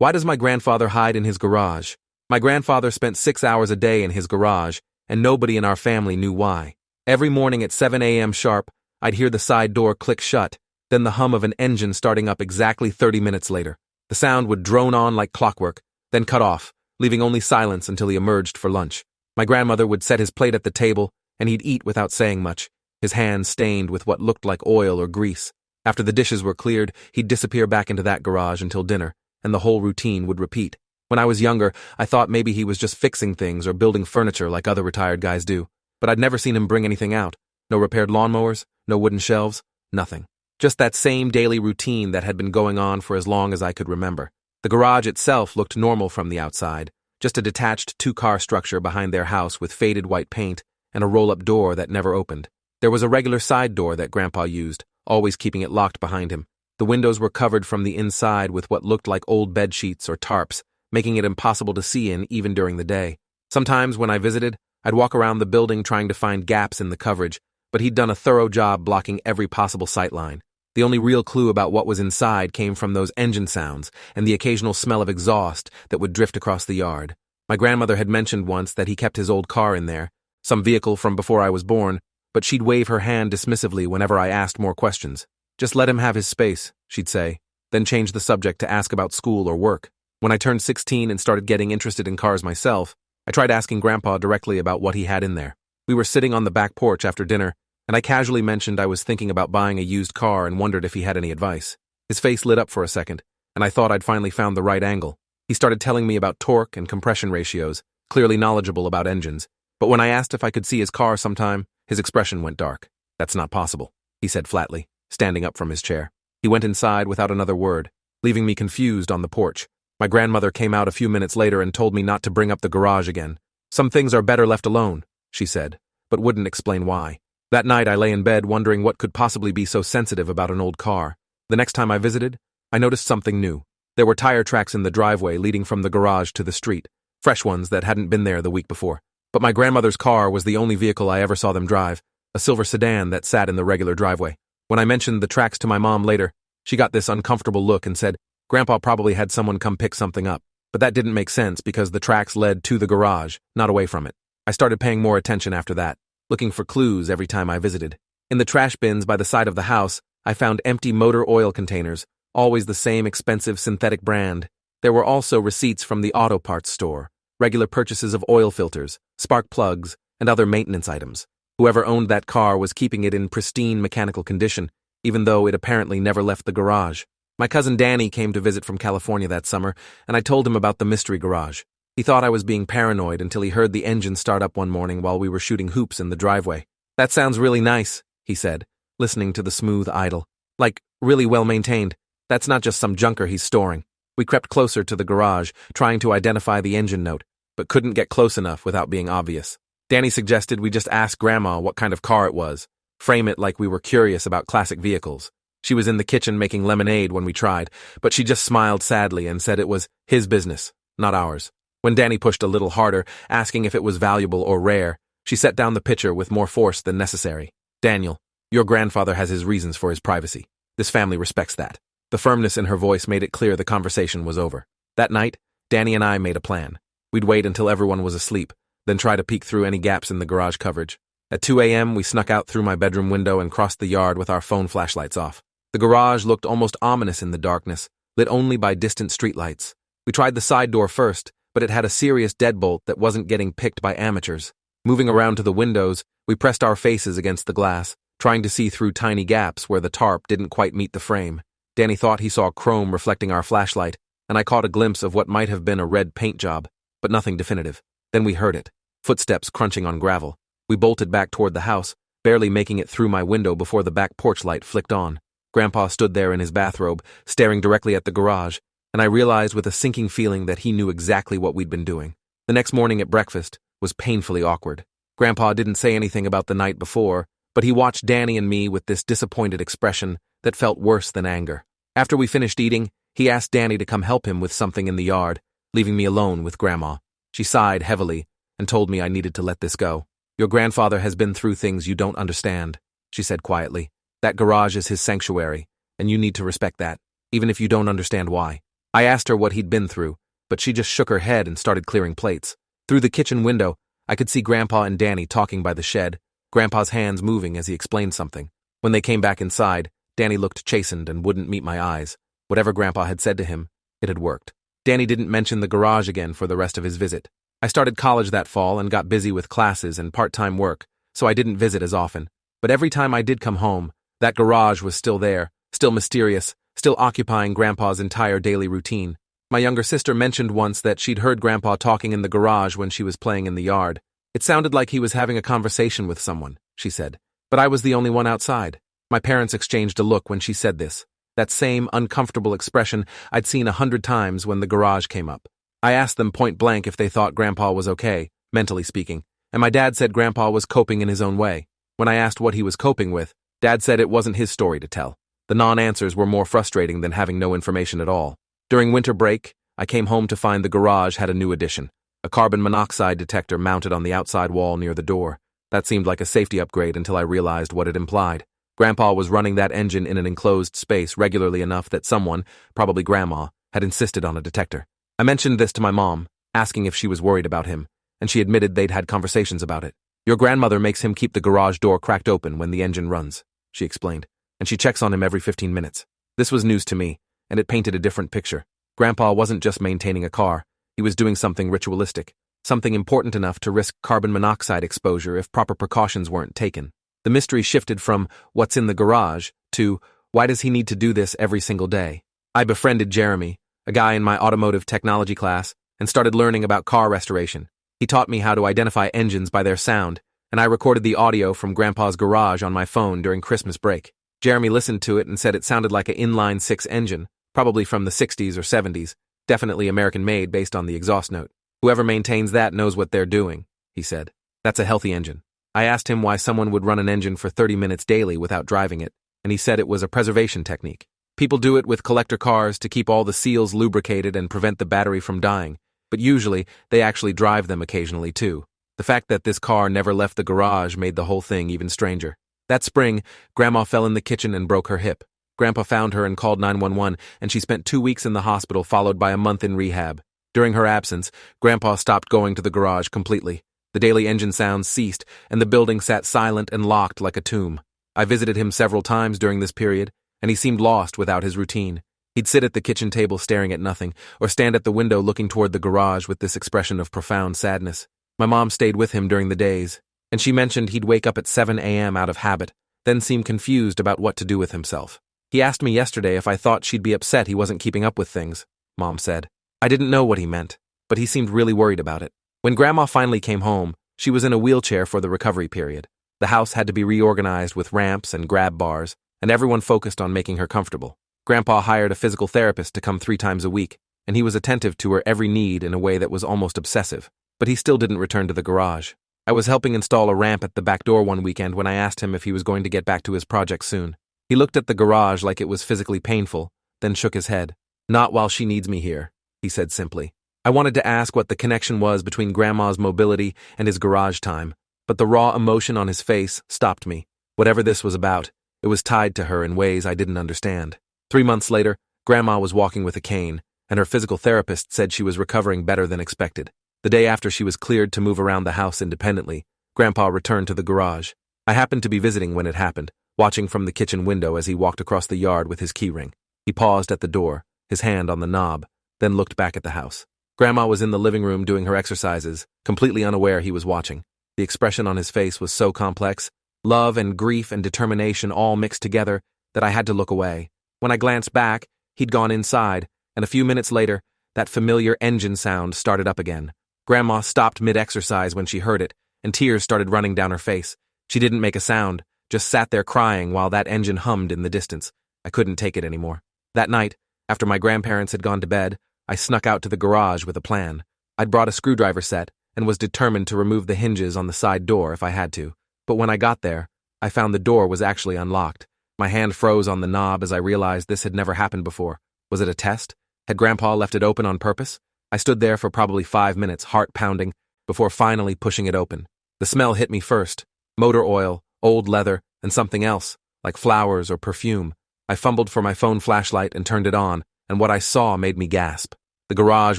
Why does my grandfather hide in his garage? My grandfather spent 6 hours a day in his garage, and nobody in our family knew why. Every morning at 7 a.m. sharp, I'd hear the side door click shut, then the hum of an engine starting up exactly 30 minutes later. The sound would drone on like clockwork, then cut off, leaving only silence until he emerged for lunch. My grandmother would set his plate at the table, and he'd eat without saying much, his hands stained with what looked like oil or grease. After the dishes were cleared, he'd disappear back into that garage until dinner, and the whole routine would repeat. When I was younger, I thought maybe he was just fixing things or building furniture like other retired guys do, but I'd never seen him bring anything out. No repaired lawnmowers, no wooden shelves, nothing. Just that same daily routine that had been going on for as long as I could remember. The garage itself looked normal from the outside, just a detached two-car structure behind their house with faded white paint and a roll-up door that never opened. There was a regular side door that Grandpa used, always keeping it locked behind him. The windows were covered from the inside with what looked like old bed sheets or tarps, making it impossible to see in even during the day. Sometimes when I visited, I'd walk around the building trying to find gaps in the coverage, but he'd done a thorough job blocking every possible sightline. The only real clue about what was inside came from those engine sounds and the occasional smell of exhaust that would drift across the yard. My grandmother had mentioned once that he kept his old car in there, some vehicle from before I was born, but she'd wave her hand dismissively whenever I asked more questions. Just let him have his space, she'd say, then change the subject to ask about school or work. When I turned 16 and started getting interested in cars myself, I tried asking Grandpa directly about what he had in there. We were sitting on the back porch after dinner, and I casually mentioned I was thinking about buying a used car and wondered if he had any advice. His face lit up for a second, and I thought I'd finally found the right angle. He started telling me about torque and compression ratios, clearly knowledgeable about engines, but when I asked if I could see his car sometime, his expression went dark. That's not possible, he said flatly, standing up from his chair. He went inside without another word, leaving me confused on the porch. My grandmother came out a few minutes later and told me not to bring up the garage again. Some things are better left alone, she said, but wouldn't explain why. That night I lay in bed wondering what could possibly be so sensitive about an old car. The next time I visited, I noticed something new. There were tire tracks in the driveway leading from the garage to the street, fresh ones that hadn't been there the week before. But my grandmother's car was the only vehicle I ever saw them drive, a silver sedan that sat in the regular driveway. When I mentioned the tracks to my mom later, she got this uncomfortable look and said, Grandpa probably had someone come pick something up. But that didn't make sense because the tracks led to the garage, not away from it. I started paying more attention after that, looking for clues every time I visited. In the trash bins by the side of the house, I found empty motor oil containers, always the same expensive synthetic brand. There were also receipts from the auto parts store, regular purchases of oil filters, spark plugs, and other maintenance items. Whoever owned that car was keeping it in pristine mechanical condition, even though it apparently never left the garage. My cousin Danny came to visit from California that summer, and I told him about the mystery garage. He thought I was being paranoid until he heard the engine start up one morning while we were shooting hoops in the driveway. That sounds really nice, he said, listening to the smooth idle. Like, really well maintained. That's not just some junker he's storing. We crept closer to the garage, trying to identify the engine note, but couldn't get close enough without being obvious. Danny suggested we just ask Grandma what kind of car it was, frame it like we were curious about classic vehicles. She was in the kitchen making lemonade when we tried, but she just smiled sadly and said it was his business, not ours. When Danny pushed a little harder, asking if it was valuable or rare, she set down the pitcher with more force than necessary. Daniel, your grandfather has his reasons for his privacy. This family respects that. The firmness in her voice made it clear the conversation was over. That night, Danny and I made a plan. We'd wait until everyone was asleep, then try to peek through any gaps in the garage coverage. At 2 a.m., we snuck out through my bedroom window and crossed the yard with our phone flashlights off. The garage looked almost ominous in the darkness, lit only by distant streetlights. We tried the side door first, but it had a serious deadbolt that wasn't getting picked by amateurs. Moving around to the windows, we pressed our faces against the glass, trying to see through tiny gaps where the tarp didn't quite meet the frame. Danny thought he saw chrome reflecting our flashlight, and I caught a glimpse of what might have been a red paint job, but nothing definitive. Then we heard it, footsteps crunching on gravel. We bolted back toward the house, barely making it through my window before the back porch light flicked on. Grandpa stood there in his bathrobe, staring directly at the garage, and I realized with a sinking feeling that he knew exactly what we'd been doing. The next morning at breakfast was painfully awkward. Grandpa didn't say anything about the night before, but he watched Danny and me with this disappointed expression that felt worse than anger. After we finished eating, he asked Danny to come help him with something in the yard, leaving me alone with Grandma. She sighed heavily and told me I needed to let this go. Your grandfather has been through things you don't understand, she said quietly. That garage is his sanctuary, and you need to respect that, even if you don't understand why. I asked her what he'd been through, but she just shook her head and started clearing plates. Through the kitchen window, I could see Grandpa and Danny talking by the shed, Grandpa's hands moving as he explained something. When they came back inside, Danny looked chastened and wouldn't meet my eyes. Whatever Grandpa had said to him, it had worked. Danny didn't mention the garage again for the rest of his visit. I started college that fall and got busy with classes and part-time work, so I didn't visit as often. But every time I did come home, that garage was still there, still mysterious, still occupying Grandpa's entire daily routine. My younger sister mentioned once that she'd heard Grandpa talking in the garage when she was playing in the yard. It sounded like he was having a conversation with someone, she said. But I was the only one outside. My parents exchanged a look when she said this. That same uncomfortable expression I'd seen 100 times when the garage came up. I asked them point blank if they thought Grandpa was okay, mentally speaking, and my dad said Grandpa was coping in his own way. When I asked what he was coping with, Dad said it wasn't his story to tell. The non-answers were more frustrating than having no information at all. During winter break, I came home to find the garage had a new addition. A carbon monoxide detector mounted on the outside wall near the door. That seemed like a safety upgrade until I realized what it implied. Grandpa was running that engine in an enclosed space regularly enough that someone, probably Grandma, had insisted on a detector. I mentioned this to my mom, asking if she was worried about him, and she admitted they'd had conversations about it. Your grandmother makes him keep the garage door cracked open when the engine runs, she explained, and she checks on him every 15 minutes. This was news to me, and it painted a different picture. Grandpa wasn't just maintaining a car, he was doing something ritualistic, something important enough to risk carbon monoxide exposure if proper precautions weren't taken. The mystery shifted from what's in the garage to why does he need to do this every single day? I befriended Jeremy, a guy in my automotive technology class, and started learning about car restoration. He taught me how to identify engines by their sound, and I recorded the audio from Grandpa's garage on my phone during Christmas break. Jeremy listened to it and said it sounded like an inline-six engine, probably from the 60s or 70s, definitely American-made based on the exhaust note. Whoever maintains that knows what they're doing, he said. That's a healthy engine. I asked him why someone would run an engine for 30 minutes daily without driving it, and he said it was a preservation technique. People do it with collector cars to keep all the seals lubricated and prevent the battery from dying, but usually they actually drive them occasionally too. The fact that this car never left the garage made the whole thing even stranger. That spring, Grandma fell in the kitchen and broke her hip. Grandpa found her and called 911, and she spent 2 weeks in the hospital followed by a month in rehab. During her absence, Grandpa stopped going to the garage completely. The daily engine sounds ceased, and the building sat silent and locked like a tomb. I visited him several times during this period, and he seemed lost without his routine. He'd sit at the kitchen table staring at nothing, or stand at the window looking toward the garage with this expression of profound sadness. My mom stayed with him during the days, and she mentioned he'd wake up at 7 a.m. out of habit, then seem confused about what to do with himself. He asked me yesterday if I thought she'd be upset he wasn't keeping up with things, Mom said. I didn't know what he meant, but he seemed really worried about it. When Grandma finally came home, she was in a wheelchair for the recovery period. The house had to be reorganized with ramps and grab bars, and everyone focused on making her comfortable. Grandpa hired a physical therapist to come 3 times a week, and he was attentive to her every need in a way that was almost obsessive, but he still didn't return to the garage. I was helping install a ramp at the back door one weekend when I asked him if he was going to get back to his project soon. He looked at the garage like it was physically painful, then shook his head. Not while she needs me here, he said simply. I wanted to ask what the connection was between Grandma's mobility and his garage time, but the raw emotion on his face stopped me. Whatever this was about, it was tied to her in ways I didn't understand. 3 months later, Grandma was walking with a cane, and her physical therapist said she was recovering better than expected. The day after she was cleared to move around the house independently, Grandpa returned to the garage. I happened to be visiting when it happened, watching from the kitchen window as he walked across the yard with his keyring. He paused at the door, his hand on the knob, then looked back at the house. Grandma was in the living room doing her exercises, completely unaware he was watching. The expression on his face was so complex, love and grief and determination all mixed together, that I had to look away. When I glanced back, he'd gone inside, and a few minutes later, that familiar engine sound started up again. Grandma stopped mid-exercise when she heard it, and tears started running down her face. She didn't make a sound, just sat there crying while that engine hummed in the distance. I couldn't take it anymore. That night, after my grandparents had gone to bed, I snuck out to the garage with a plan. I'd brought a screwdriver set and was determined to remove the hinges on the side door if I had to. But when I got there, I found the door was actually unlocked. My hand froze on the knob as I realized this had never happened before. Was it a test? Had Grandpa left it open on purpose? I stood there for probably 5 minutes, heart pounding, before finally pushing it open. The smell hit me first. Motor oil, old leather, and something else, like flowers or perfume. I fumbled for my phone flashlight and turned it on, and what I saw made me gasp. The garage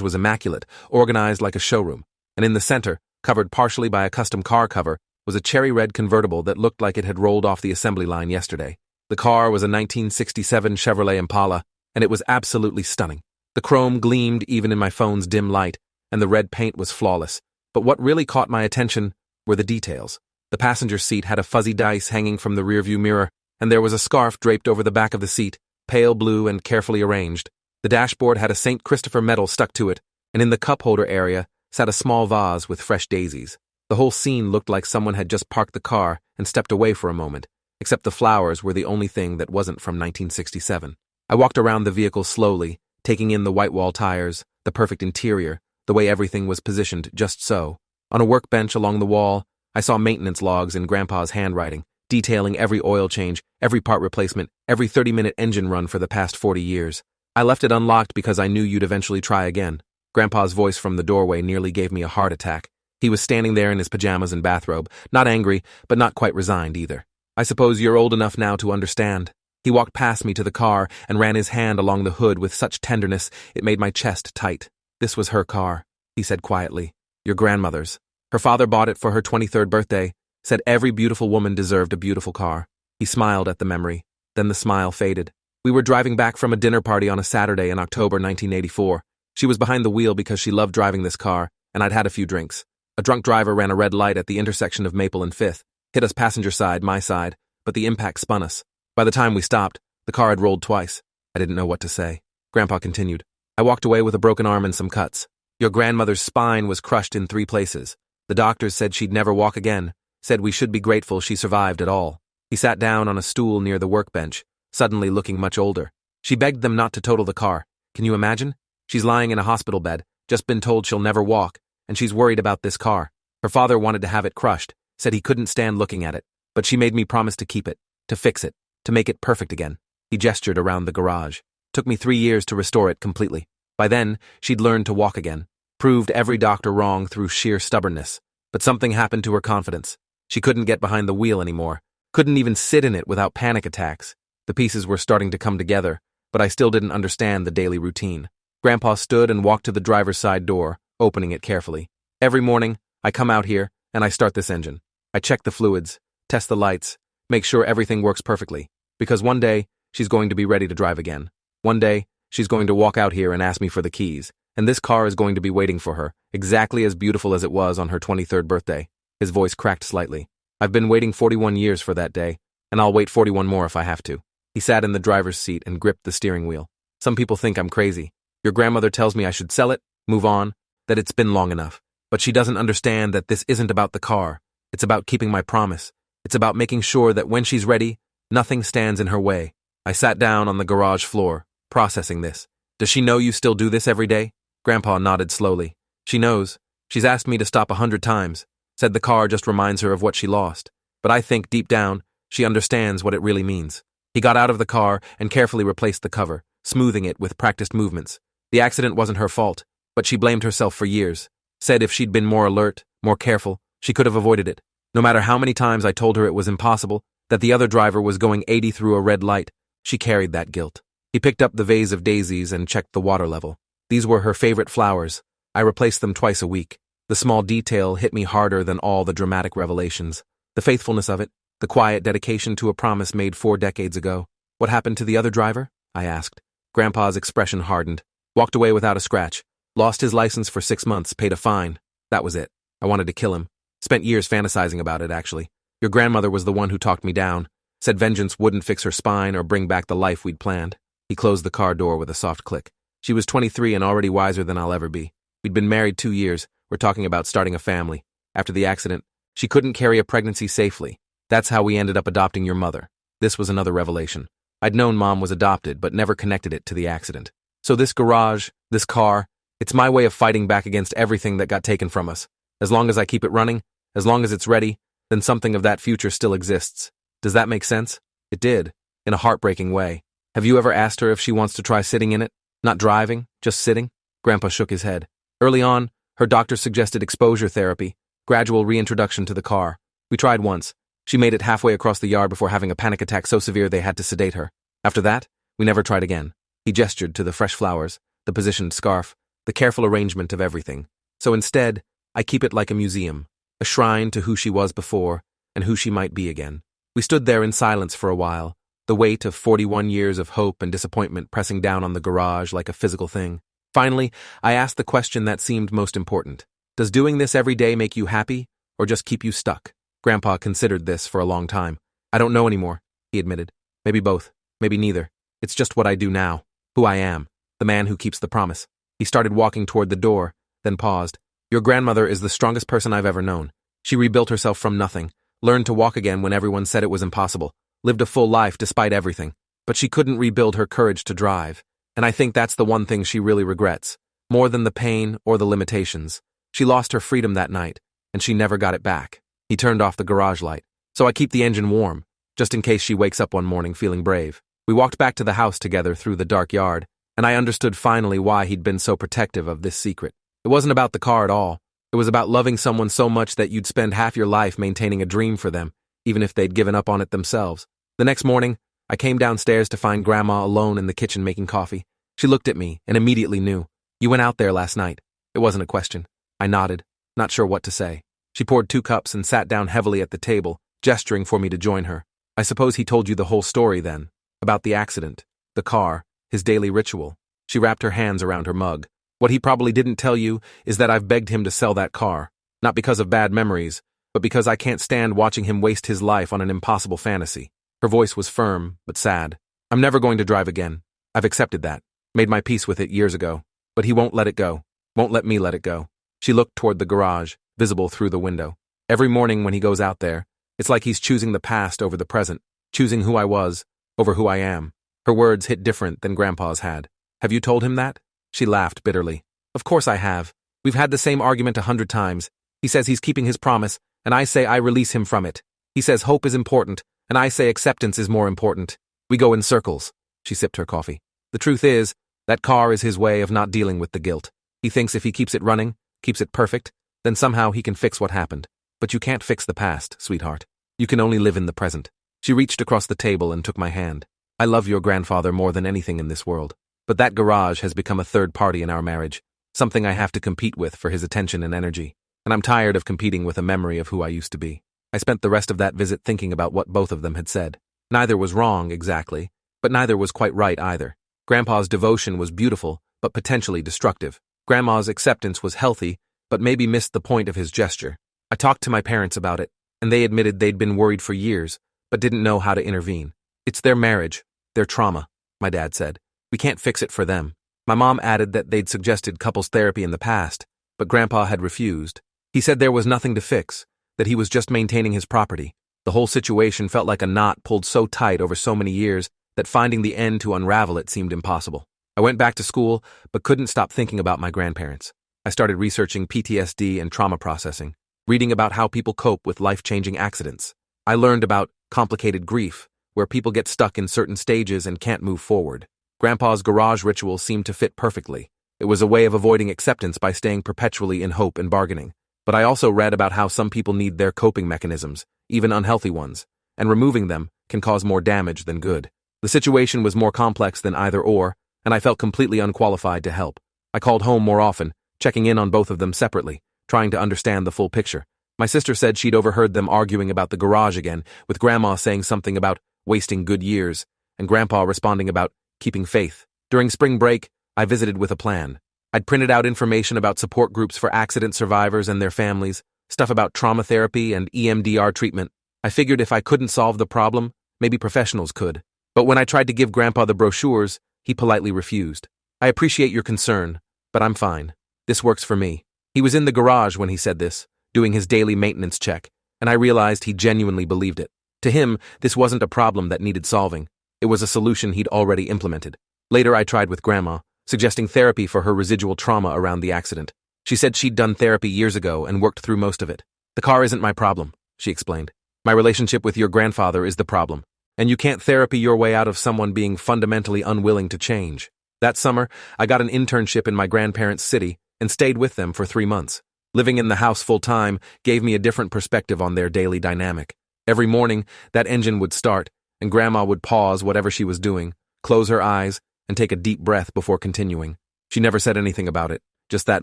was immaculate, organized like a showroom, and in the center, covered partially by a custom car cover, was a cherry-red convertible that looked like it had rolled off the assembly line yesterday. The car was a 1967 Chevrolet Impala, and it was absolutely stunning. The chrome gleamed even in my phone's dim light, and the red paint was flawless. But what really caught my attention were the details. The passenger seat had a fuzzy dice hanging from the rearview mirror, and there was a scarf draped over the back of the seat, pale blue and carefully arranged. The dashboard had a St. Christopher medal stuck to it, and in the cup holder area sat a small vase with fresh daisies. The whole scene looked like someone had just parked the car and stepped away for a moment, except the flowers were the only thing that wasn't from 1967. I walked around the vehicle slowly, taking in the white wall tires, the perfect interior, the way everything was positioned just so. On a workbench along the wall, I saw maintenance logs in Grandpa's handwriting, detailing every oil change, every part replacement, every 30-minute engine run for the past 40 years. I left it unlocked because I knew you'd eventually try again. Grandpa's voice from the doorway nearly gave me a heart attack. He was standing there in his pajamas and bathrobe, not angry, but not quite resigned either. I suppose you're old enough now to understand. He walked past me to the car and ran his hand along the hood with such tenderness it made my chest tight. This was her car, he said quietly. Your grandmother's. Her father bought it for her 23rd birthday, said every beautiful woman deserved a beautiful car. He smiled at the memory. Then the smile faded. We were driving back from a dinner party on a Saturday in October 1984. She was behind the wheel because she loved driving this car, and I'd had a few drinks. A drunk driver ran a red light at the intersection of Maple and 5th, hit us passenger side, my side, but the impact spun us. By the time we stopped, the car had rolled twice. I didn't know what to say. Grandpa continued. I walked away with a broken arm and some cuts. Your grandmother's spine was crushed in 3 places. The doctors said she'd never walk again, said we should be grateful she survived at all. He sat down on a stool near the workbench, suddenly looking much older. She begged them not to total the car. Can you imagine? She's lying in a hospital bed, just been told she'll never walk, and she's worried about this car. Her father wanted to have it crushed, said he couldn't stand looking at it, but she made me promise to keep it, to fix it, to make it perfect again. He gestured around the garage. Took me 3 years to restore it completely. By then, she'd learned to walk again. Proved every doctor wrong through sheer stubbornness. But something happened to her confidence. She couldn't get behind the wheel anymore. Couldn't even sit in it without panic attacks. The pieces were starting to come together, but I still didn't understand the daily routine. Grandpa stood and walked to the driver's side door, opening it carefully. Every morning, I come out here, and I start this engine. I check the fluids, test the lights, make sure everything works perfectly. Because one day, she's going to be ready to drive again. One day, she's going to walk out here and ask me for the keys, and this car is going to be waiting for her, exactly as beautiful as it was on her 23rd birthday. His voice cracked slightly. I've been waiting 41 years for that day, and I'll wait 41 more if I have to. He sat in the driver's seat and gripped the steering wheel. Some people think I'm crazy. Your grandmother tells me I should sell it, move on, that it's been long enough. But she doesn't understand that this isn't about the car. It's about keeping my promise. It's about making sure that when she's ready, nothing stands in her way. I sat down on the garage floor, processing this. Does she know you still do this every day? Grandpa nodded slowly. She knows. She's asked me to stop 100 times. Said the car just reminds her of what she lost. But I think deep down, she understands what it really means. He got out of the car and carefully replaced the cover, smoothing it with practiced movements. The accident wasn't her fault, but she blamed herself for years. Said if she'd been more alert, more careful, she could have avoided it. No matter how many times I told her it was impossible, that the other driver was going 80 through a red light, she carried that guilt. He picked up the vase of daisies and checked the water level. These were her favorite flowers. I replaced them twice a week. The small detail hit me harder than all the dramatic revelations. The faithfulness of it, the quiet dedication to a promise made 4 decades ago. What happened to the other driver? I asked. Grandpa's expression hardened. Walked away without a scratch. Lost his license for 6 months, paid a fine. That was it. I wanted to kill him. Spent years fantasizing about it, actually. Your grandmother was the one who talked me down. Said vengeance wouldn't fix her spine or bring back the life we'd planned. He closed the car door with a soft click. She was 23 and already wiser than I'll ever be. We'd been married 2 years. We're talking about starting a family. After the accident, she couldn't carry a pregnancy safely. That's how we ended up adopting your mother. This was another revelation. I'd known Mom was adopted, but never connected it to the accident. So this garage, this car, it's my way of fighting back against everything that got taken from us. As long as I keep it running, as long as it's ready, then something of that future still exists. Does that make sense? It did, in a heartbreaking way. Have you ever asked her if she wants to try sitting in it? Not driving, just sitting? Grandpa shook his head. Early on, her doctor suggested exposure therapy, gradual reintroduction to the car. We tried once. She made it halfway across the yard before having a panic attack so severe they had to sedate her. After that, we never tried again. He gestured to the fresh flowers, the positioned scarf, the careful arrangement of everything. So instead, I keep it like a museum, a shrine to who she was before and who she might be again. We stood there in silence for a while, the weight of 41 years of hope and disappointment pressing down on the garage like a physical thing. Finally, I asked the question that seemed most important. Does doing this every day make you happy, or just keep you stuck? Grandpa considered this for a long time. I don't know anymore, he admitted. Maybe both, maybe neither. It's just what I do now, who I am, the man who keeps the promise. He started walking toward the door, then paused. Your grandmother is the strongest person I've ever known. She rebuilt herself from nothing, learned to walk again when everyone said it was impossible, lived a full life despite everything. But she couldn't rebuild her courage to drive. And I think that's the one thing she really regrets, more than the pain or the limitations. She lost her freedom that night, and she never got it back. He turned off the garage light. So I keep the engine warm, just in case she wakes up one morning feeling brave. We walked back to the house together through the dark yard, and I understood finally why he'd been so protective of this secret. It wasn't about the car at all. It was about loving someone so much that you'd spend half your life maintaining a dream for them, even if they'd given up on it themselves. The next morning, I came downstairs to find Grandma alone in the kitchen making coffee. She looked at me and immediately knew. You went out there last night. It wasn't a question. I nodded, not sure what to say. She poured 2 cups and sat down heavily at the table, gesturing for me to join her. I suppose he told you the whole story then, about the accident, the car, his daily ritual. She wrapped her hands around her mug. What he probably didn't tell you is that I've begged him to sell that car, not because of bad memories, but because I can't stand watching him waste his life on an impossible fantasy. Her voice was firm, but sad. I'm never going to drive again. I've accepted that, made my peace with it years ago. But he won't let it go, won't let me let it go. She looked toward the garage, visible through the window. Every morning when he goes out there, it's like he's choosing the past over the present, choosing who I was over who I am. Her words hit different than Grandpa's had. Have you told him that? She laughed bitterly. Of course I have. We've had the same argument 100 times. He says he's keeping his promise, and I say I release him from it. He says hope is important, and I say acceptance is more important. We go in circles. She sipped her coffee. The truth is, that car is his way of not dealing with the guilt. He thinks if he keeps it running, keeps it perfect, then somehow he can fix what happened. But you can't fix the past, sweetheart. You can only live in the present. She reached across the table and took my hand. I love your grandfather more than anything in this world. But that garage has become a third party in our marriage, something I have to compete with for his attention and energy. And I'm tired of competing with a memory of who I used to be. I spent the rest of that visit thinking about what both of them had said. Neither was wrong, exactly, but neither was quite right either. Grandpa's devotion was beautiful, but potentially destructive. Grandma's acceptance was healthy, but maybe missed the point of his gesture. I talked to my parents about it, and they admitted they'd been worried for years, but didn't know how to intervene. It's their marriage, their trauma, my dad said. We can't fix it for them. My mom added that they'd suggested couples therapy in the past, but Grandpa had refused. He said there was nothing to fix, that he was just maintaining his property. The whole situation felt like a knot pulled so tight over so many years that finding the end to unravel it seemed impossible. I went back to school, but couldn't stop thinking about my grandparents. I started researching PTSD and trauma processing, reading about how people cope with life-changing accidents. I learned about complicated grief, where people get stuck in certain stages and can't move forward. Grandpa's garage ritual seemed to fit perfectly. It was a way of avoiding acceptance by staying perpetually in hope and bargaining. But I also read about how some people need their coping mechanisms, even unhealthy ones, and removing them can cause more damage than good. The situation was more complex than either or, and I felt completely unqualified to help. I called home more often, checking in on both of them separately, trying to understand the full picture. My sister said she'd overheard them arguing about the garage again, with Grandma saying something about wasting good years, and Grandpa responding about keeping faith. During spring break, I visited with a plan. I'd printed out information about support groups for accident survivors and their families, stuff about trauma therapy and EMDR treatment. I figured if I couldn't solve the problem, maybe professionals could. But when I tried to give Grandpa the brochures, he politely refused. I appreciate your concern, but I'm fine. This works for me. He was in the garage when he said this, doing his daily maintenance check, and I realized he genuinely believed it. To him, this wasn't a problem that needed solving. It was a solution he'd already implemented. Later I tried with Grandma, suggesting therapy for her residual trauma around the accident. She said she'd done therapy years ago and worked through most of it. The car isn't my problem, she explained. My relationship with your grandfather is the problem. And you can't therapy your way out of someone being fundamentally unwilling to change. That summer, I got an internship in my grandparents' city and stayed with them for 3 months. Living in the house full-time gave me a different perspective on their daily dynamic. Every morning, that engine would start, and Grandma would pause whatever she was doing, close her eyes, and take a deep breath before continuing. She never said anything about it, just that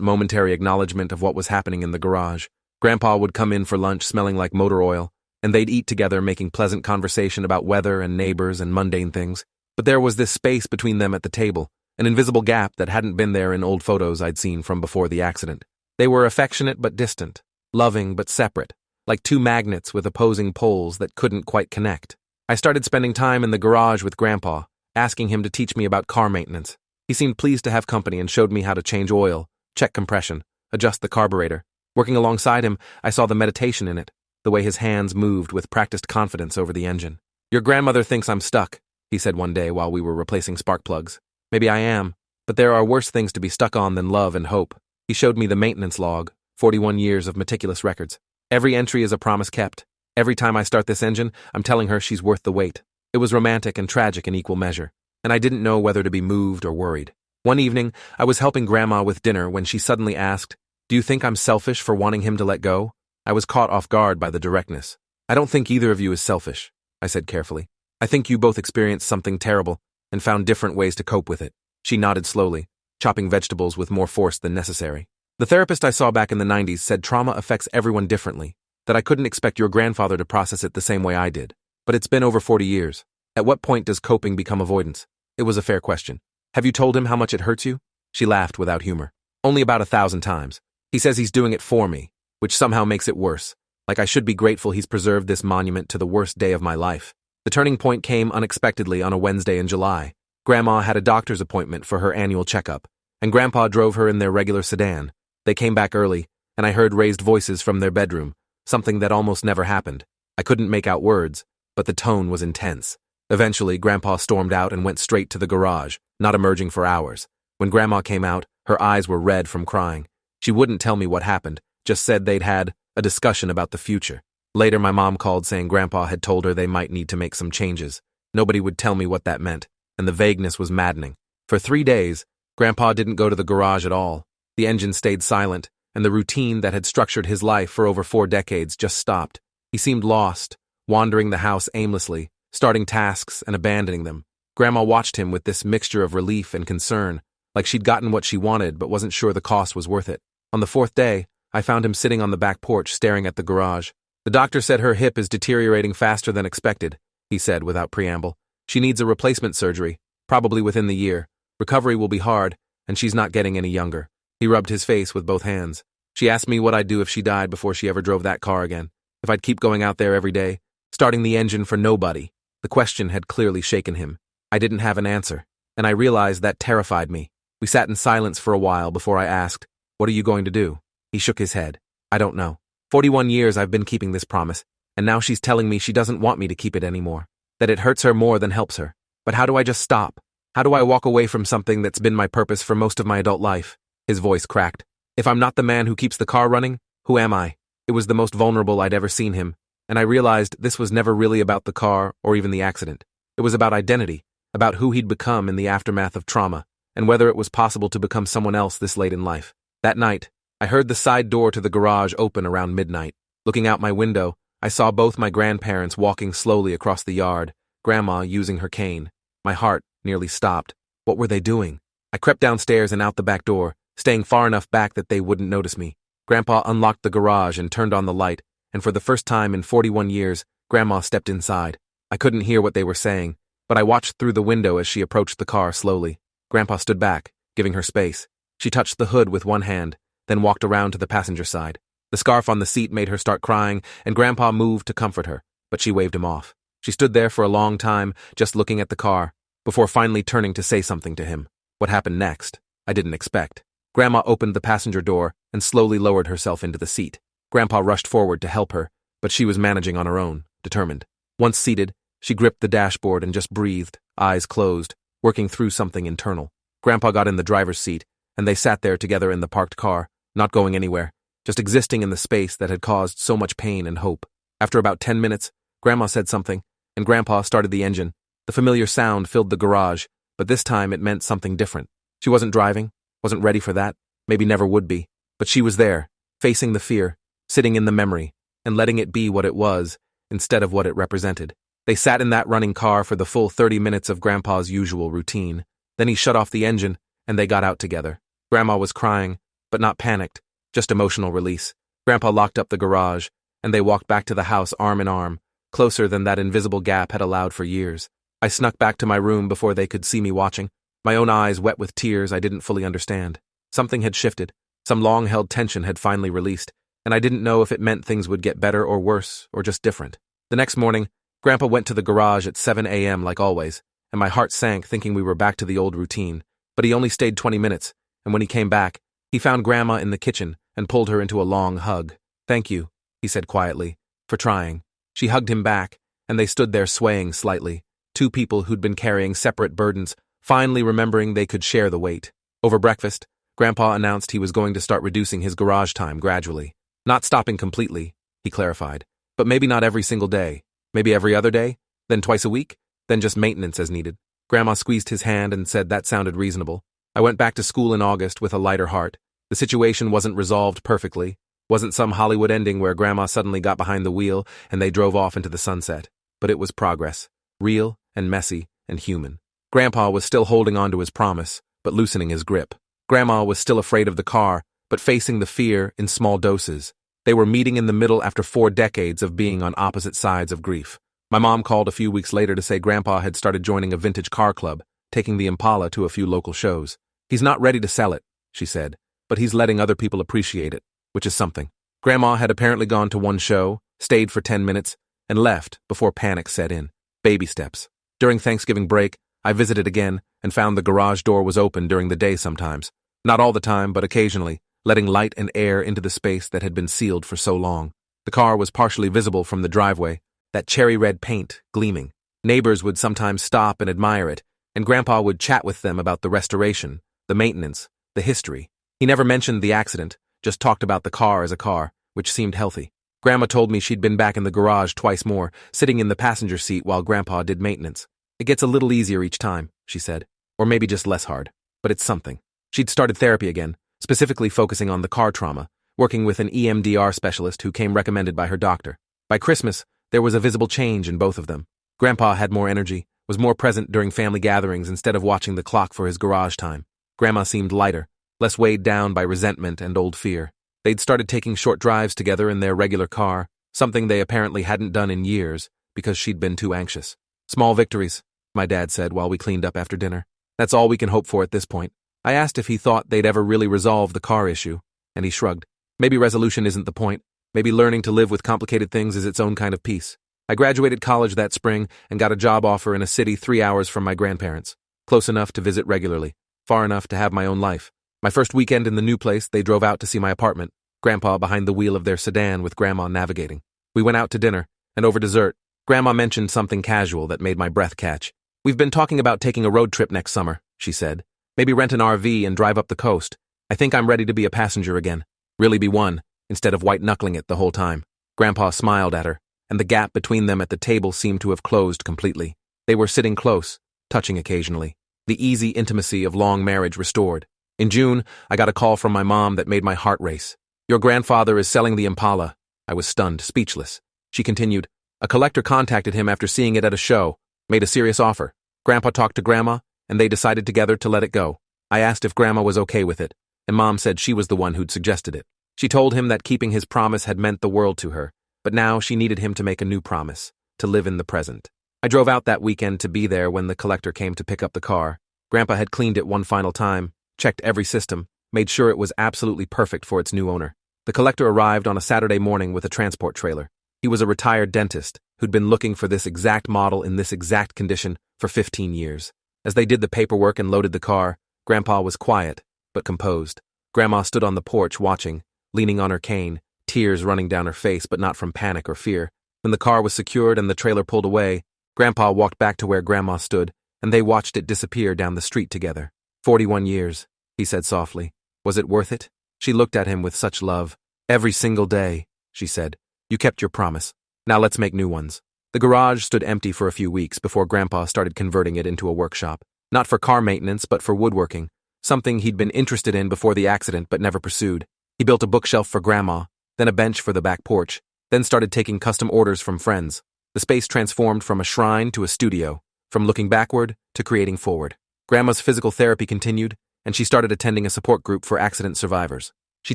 momentary acknowledgement of what was happening in the garage. Grandpa would come in for lunch smelling like motor oil, and they'd eat together making pleasant conversation about weather and neighbors and mundane things. But there was this space between them at the table, an invisible gap that hadn't been there in old photos I'd seen from before the accident. They were affectionate but distant, loving but separate, like two magnets with opposing poles that couldn't quite connect. I started spending time in the garage with Grandpa, asking him to teach me about car maintenance. He seemed pleased to have company and showed me how to change oil, check compression, adjust the carburetor. Working alongside him, I saw the meditation in it, the way his hands moved with practiced confidence over the engine. "Your grandmother thinks I'm stuck," he said one day while we were replacing spark plugs. "Maybe I am, but there are worse things to be stuck on than love and hope." He showed me the maintenance log, 41 years of meticulous records. Every entry is a promise kept. Every time I start this engine, I'm telling her she's worth the wait. It was romantic and tragic in equal measure, and I didn't know whether to be moved or worried. One evening, I was helping Grandma with dinner when she suddenly asked, "Do you think I'm selfish for wanting him to let go?" I was caught off guard by the directness. "I don't think either of you is selfish," I said carefully. "I think you both experienced something terrible and found different ways to cope with it." She nodded slowly, chopping vegetables with more force than necessary. "The therapist I saw back in the 90s said trauma affects everyone differently, that I couldn't expect your grandfather to process it the same way I did. But it's been over 40 years. At what point does coping become avoidance?" It was a fair question. "Have you told him how much it hurts you?" She laughed without humor. "Only about 1,000 times. He says he's doing it for me, which somehow makes it worse. Like I should be grateful he's preserved this monument to the worst day of my life." The turning point came unexpectedly on a Wednesday in July. Grandma had a doctor's appointment for her annual checkup, and Grandpa drove her in their regular sedan. They came back early, and I heard raised voices from their bedroom, something that almost never happened. I couldn't make out words, but the tone was intense. Eventually, Grandpa stormed out and went straight to the garage, not emerging for hours. When Grandma came out, her eyes were red from crying. She wouldn't tell me what happened, just said they'd had a discussion about the future. Later, my mom called saying Grandpa had told her they might need to make some changes. Nobody would tell me what that meant, and the vagueness was maddening. For 3 days, Grandpa didn't go to the garage at all. The engine stayed silent, and the routine that had structured his life for over 4 decades just stopped. He seemed lost, wandering the house aimlessly, starting tasks and abandoning them. Grandma watched him with this mixture of relief and concern, like she'd gotten what she wanted but wasn't sure the cost was worth it. On the 4th day, I found him sitting on the back porch staring at the garage. "The doctor said her hip is deteriorating faster than expected," he said without preamble. "She needs a replacement surgery, probably within the year. Recovery will be hard, and she's not getting any younger." He rubbed his face with both hands. "She asked me what I'd do if she died before she ever drove that car again. If I'd keep going out there every day, starting the engine for nobody." The question had clearly shaken him. I didn't have an answer, and I realized that terrified me. We sat in silence for a while before I asked, "What are you going to do?" He shook his head. "I don't know. 41 years I've been keeping this promise, and now she's telling me she doesn't want me to keep it anymore, that it hurts her more than helps her. But how do I just stop? How do I walk away from something that's been my purpose for most of my adult life?" His voice cracked. "If I'm not the man who keeps the car running, who am I?" It was the most vulnerable I'd ever seen him, and I realized this was never really about the car or even the accident. It was about identity, about who he'd become in the aftermath of trauma, and whether it was possible to become someone else this late in life. That night, I heard the side door to the garage open around midnight. Looking out my window, I saw both my grandparents walking slowly across the yard, Grandma using her cane. My heart nearly stopped. What were they doing? I crept downstairs and out the back door, staying far enough back that they wouldn't notice me. Grandpa unlocked the garage and turned on the light, and for the first time in 41 years, Grandma stepped inside. I couldn't hear what they were saying, but I watched through the window as she approached the car slowly. Grandpa stood back, giving her space. She touched the hood with one hand, then walked around to the passenger side. The scarf on the seat made her start crying, and Grandpa moved to comfort her, but she waved him off. She stood there for a long time, just looking at the car, before finally turning to say something to him. What happened next, I didn't expect. Grandma opened the passenger door and slowly lowered herself into the seat. Grandpa rushed forward to help her, but she was managing on her own, determined. Once seated, she gripped the dashboard and just breathed, eyes closed, working through something internal. Grandpa got in the driver's seat, and they sat there together in the parked car, not going anywhere, just existing in the space that had caused so much pain and hope. After about 10 minutes, Grandma said something, and Grandpa started the engine. The familiar sound filled the garage, but this time it meant something different. She wasn't driving, wasn't ready for that, maybe never would be, but she was there, facing the fear, sitting in the memory, and letting it be what it was, instead of what it represented. They sat in that running car for the full 30 minutes of Grandpa's usual routine. Then he shut off the engine, and they got out together. Grandma was crying, but not panicked, just emotional release. Grandpa locked up the garage, and they walked back to the house arm in arm, closer than that invisible gap had allowed for years. I snuck back to my room before they could see me watching, my own eyes wet with tears I didn't fully understand. Something had shifted. Some long-held tension had finally released, and I didn't know if it meant things would get better or worse, or just different. The next morning, Grandpa went to the garage at 7 a.m. like always, and my heart sank thinking we were back to the old routine. But he only stayed 20 minutes, and when he came back, he found Grandma in the kitchen and pulled her into a long hug. "Thank you," he said quietly, "for trying." She hugged him back, and they stood there swaying slightly, two people who'd been carrying separate burdens, finally remembering they could share the weight. Over breakfast, Grandpa announced he was going to start reducing his garage time gradually. Not stopping completely, he clarified, but maybe not every single day. Maybe every other day, then twice a week, then just maintenance as needed. Grandma squeezed his hand and said that sounded reasonable. I went back to school in August with a lighter heart. The situation wasn't resolved perfectly, wasn't some Hollywood ending where Grandma suddenly got behind the wheel and they drove off into the sunset. But it was progress, real and messy and human. Grandpa was still holding on to his promise, but loosening his grip. Grandma was still afraid of the car, but facing the fear in small doses. They were meeting in the middle after 4 decades of being on opposite sides of grief. My mom called a few weeks later to say Grandpa had started joining a vintage car club, taking the Impala to a few local shows. "He's not ready to sell it," she said, "but he's letting other people appreciate it, which is something." Grandma had apparently gone to one show, stayed for 10 minutes, and left before panic set in. Baby steps. During Thanksgiving break, I visited again and found the garage door was open during the day sometimes. Not all the time, but occasionally, letting light and air into the space that had been sealed for so long. The car was partially visible from the driveway, that cherry-red paint gleaming. Neighbors would sometimes stop and admire it, and Grandpa would chat with them about the restoration, the maintenance, the history. He never mentioned the accident, just talked about the car as a car, which seemed healthy. Grandma told me she'd been back in the garage twice more, sitting in the passenger seat while Grandpa did maintenance. "It gets a little easier each time," she said, "or maybe just less hard, but it's something." She'd started therapy again, specifically focusing on the car trauma, working with an EMDR specialist who came recommended by her doctor. By Christmas, there was a visible change in both of them. Grandpa had more energy, was more present during family gatherings instead of watching the clock for his garage time. Grandma seemed lighter, less weighed down by resentment and old fear. They'd started taking short drives together in their regular car, something they apparently hadn't done in years because she'd been too anxious. "Small victories," my dad said while we cleaned up after dinner. "That's all we can hope for at this point." I asked if he thought they'd ever really resolve the car issue, and he shrugged. "Maybe resolution isn't the point. Maybe learning to live with complicated things is its own kind of peace." I graduated college that spring and got a job offer in a city 3 hours from my grandparents, close enough to visit regularly, far enough to have my own life. My first weekend in the new place, they drove out to see my apartment, Grandpa behind the wheel of their sedan with Grandma navigating. We went out to dinner, and over dessert, Grandma mentioned something casual that made my breath catch. "We've been talking about taking a road trip next summer," she said. "Maybe rent an RV and drive up the coast. I think I'm ready to be a passenger again. Really be one, instead of white-knuckling it the whole time." Grandpa smiled at her, and the gap between them at the table seemed to have closed completely. They were sitting close, touching occasionally. The easy intimacy of long marriage restored. In June, I got a call from my mom that made my heart race. "Your grandfather is selling the Impala." I was stunned, speechless. She continued, "A collector contacted him after seeing it at a show, made a serious offer. Grandpa talked to Grandma, and they decided together to let it go. I asked if Grandma was okay with it, and Mom said she was the one who'd suggested it. She told him that keeping his promise had meant the world to her, but now she needed him to make a new promise, to live in the present." I drove out that weekend to be there when the collector came to pick up the car. Grandpa had cleaned it one final time, checked every system, made sure it was absolutely perfect for its new owner. The collector arrived on a Saturday morning with a transport trailer. He was a retired dentist who'd been looking for this exact model in this exact condition for 15 years. As they did the paperwork and loaded the car, Grandpa was quiet, but composed. Grandma stood on the porch watching, leaning on her cane, tears running down her face but not from panic or fear. When the car was secured and the trailer pulled away, Grandpa walked back to where Grandma stood, and they watched it disappear down the street together. 41 years, he said softly. Was it worth it? She looked at him with such love. "Every single day," she said. "You kept your promise. Now let's make new ones." The garage stood empty for a few weeks before Grandpa started converting it into a workshop. Not for car maintenance, but for woodworking, something he'd been interested in before the accident but never pursued. He built a bookshelf for Grandma, then a bench for the back porch, then started taking custom orders from friends. The space transformed from a shrine to a studio, from looking backward to creating forward. Grandma's physical therapy continued, and she started attending a support group for accident survivors. She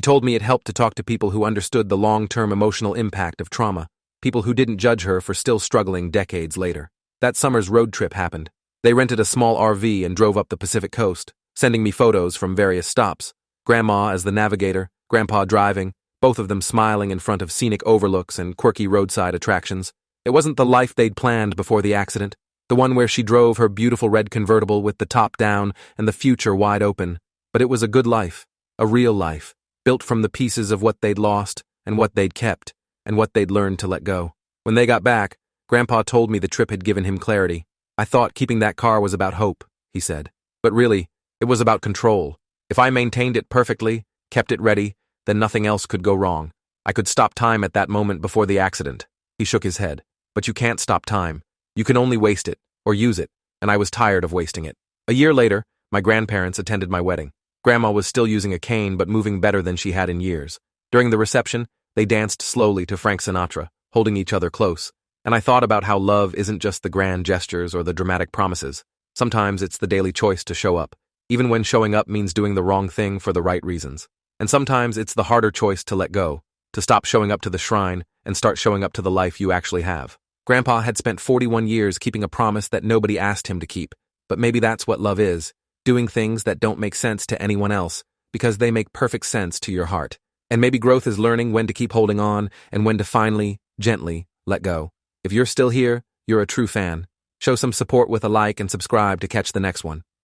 told me it helped to talk to people who understood the long-term emotional impact of trauma, people who didn't judge her for still struggling decades later. That summer's road trip happened. They rented a small RV and drove up the Pacific coast, sending me photos from various stops. Grandma as the navigator, Grandpa driving, both of them smiling in front of scenic overlooks and quirky roadside attractions. It wasn't the life they'd planned before the accident, the one where she drove her beautiful red convertible with the top down and the future wide open, but it was a good life, a real life, built from the pieces of what they'd lost and what they'd kept and what they'd learned to let go. When they got back, Grandpa told me the trip had given him clarity. I thought keeping that car was about hope, he said. But really, it was about control. If I maintained it perfectly, kept it ready, then nothing else could go wrong. I could stop time at that moment before the accident. He shook his head. But you can't stop time. You can only waste it, or use it, and I was tired of wasting it. A year later, my grandparents attended my wedding. Grandma was still using a cane but moving better than she had in years. During the reception, they danced slowly to Frank Sinatra, holding each other close. And I thought about how love isn't just the grand gestures or the dramatic promises. Sometimes it's the daily choice to show up, even when showing up means doing the wrong thing for the right reasons. And sometimes it's the harder choice to let go, to stop showing up to the shrine and start showing up to the life you actually have. Grandpa had spent 41 years keeping a promise that nobody asked him to keep, but maybe that's what love is, doing things that don't make sense to anyone else, because they make perfect sense to your heart. And maybe growth is learning when to keep holding on and when to finally, gently, let go. If you're still here, you're a true fan. Show some support with a like and subscribe to catch the next one.